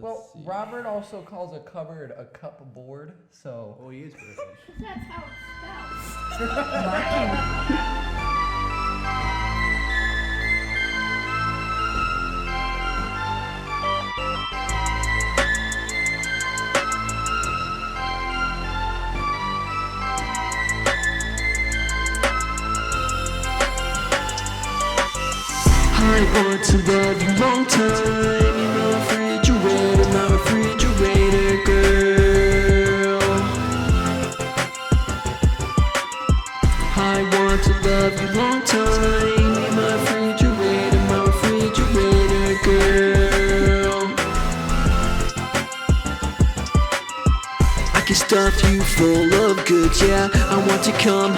Well, Robert also calls a cupboard a cupboard, so. Oh, he is British. That's how it's spelled. I want to love you long time. You're my refrigerator girl. I want to love you long time. You're my refrigerator girl. I can stuff you full of goods, yeah. I want to come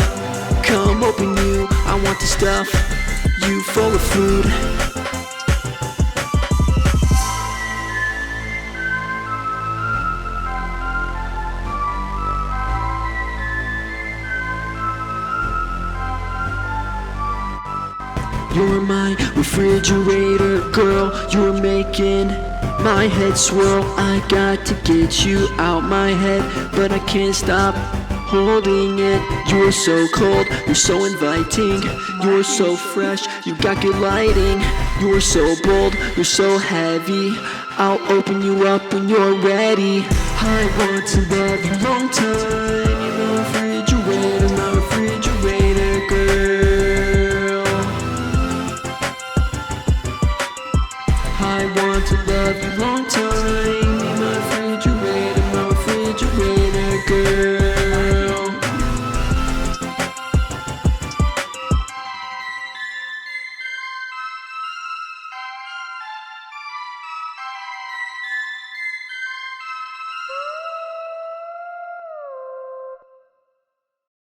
open you. I want to stuff you full of food. You're my refrigerator girl. You're making my head swirl. I got to get you out my head, but I can't stop holding it. You're so cold, you're so inviting, you're so fresh, you got good lighting. You're so bold, you're so heavy, I'll open you up when you're ready. I want to love you long time. You're my refrigerator girl. I want to love you long time. You're my refrigerator girl.